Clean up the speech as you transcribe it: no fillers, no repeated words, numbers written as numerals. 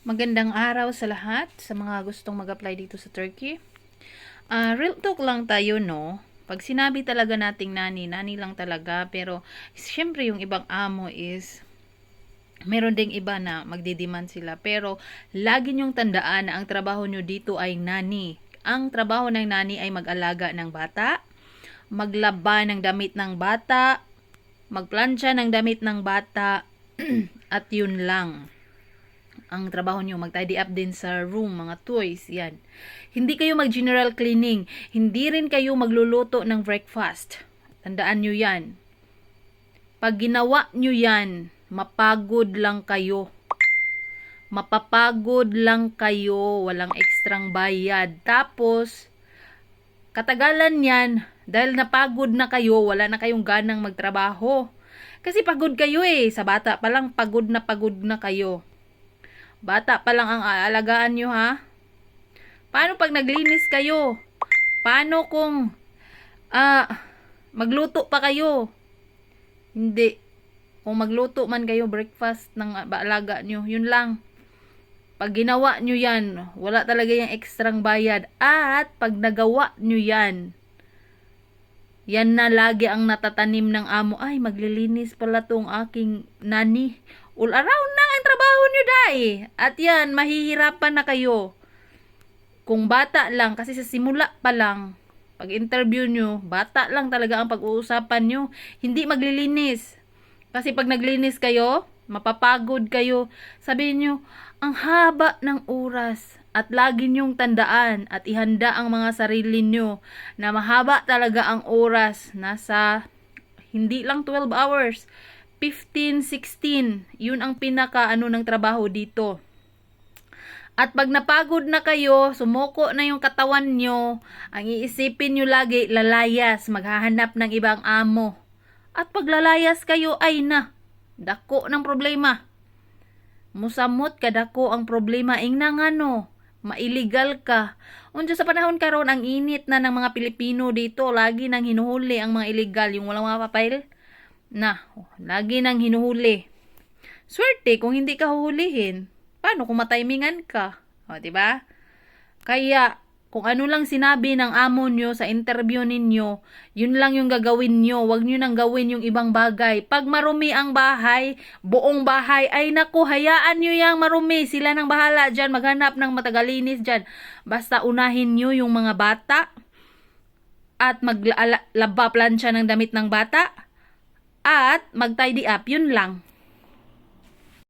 Magandang araw sa lahat, sa mga gustong mag-apply dito sa Turkey. Real talk lang tayo, no? Pag sinabi talaga nating nani, nani lang talaga. Pero, syempre yung ibang amo is, meron ding iba na magdidemand sila. Pero, lagi nyong tandaan na ang trabaho nyo dito ay nani. Ang trabaho ng nani ay mag-alaga ng bata, maglaba ng damit ng bata, magplansya ng damit ng bata, at yun lang ang trabaho nyo. Mag-tidy up din sa room, mga toys, yan. Hindi kayo mag-general cleaning. Hindi rin kayo magluluto ng breakfast. Tandaan nyo yan. Pag ginawa nyo yan, mapagod lang kayo. Mapapagod lang kayo. Walang ekstrang bayad. Tapos, katagalan yan, dahil napagod na kayo, wala na kayong ganang magtrabaho. Kasi pagod kayo sa bata pa lang, pagod na kayo. Bata pa lang ang aalagaan nyo, ha? Paano pag naglinis kayo? Paano kung magluto pa kayo? Hindi. Kung magluto man kayo breakfast ng alaga nyo, yun lang. Pag ginawa nyo yan, wala talaga yung ekstrang bayad. At pag nagawa nyo yan, yan na lagi ang natatanim ng amo. Ay, maglilinis pala tong aking nani. All around na ang trabaho nyo, dai. At yan, mahihirapan na kayo. Kung bata lang, kasi sa simula pa lang, pag interview nyo, bata lang talaga ang pag-uusapan nyo. Hindi maglilinis. Kasi pag naglinis kayo, mapapagod kayo. Sabihin nyo, ang haba ng oras. At lagi nyong tandaan at ihanda ang mga sarili nyo na mahaba talaga ang oras. Nasa, hindi lang 12 hours. 15, 16. Yun ang pinaka ng trabaho dito. At pag napagod na kayo, sumuko na yung katawan nyo, ang iisipin nyo lagi, lalayas, maghahanap ng ibang amo. At pag lalayas kayo, ay na, dako ng problema. Musamot ka, dako ang problema. Ingnang mailigal ka. Unsa sa panahon karon ang init na ng mga Pilipino dito, lagi nang hinuhuli ang mga illegal, yung walang mga papel. Lagi nang hinuhuli. Swerte kung hindi ka huhulihin. Paano kung matimingan ka? O, diba? Kaya, kung ano lang sinabi ng amo nyo sa interview ninyo, yun lang yung gagawin nyo. Huwag nyo nang gawin yung ibang bagay. Pag marumi ang bahay, buong bahay, ay naku, hayaan nyo yung marumi. Sila nang bahala dyan, maghanap ng matagalinis dyan. Basta unahin nyo yung mga bata at maglaba plansya ng damit ng bata at mag-tidy up, yun lang.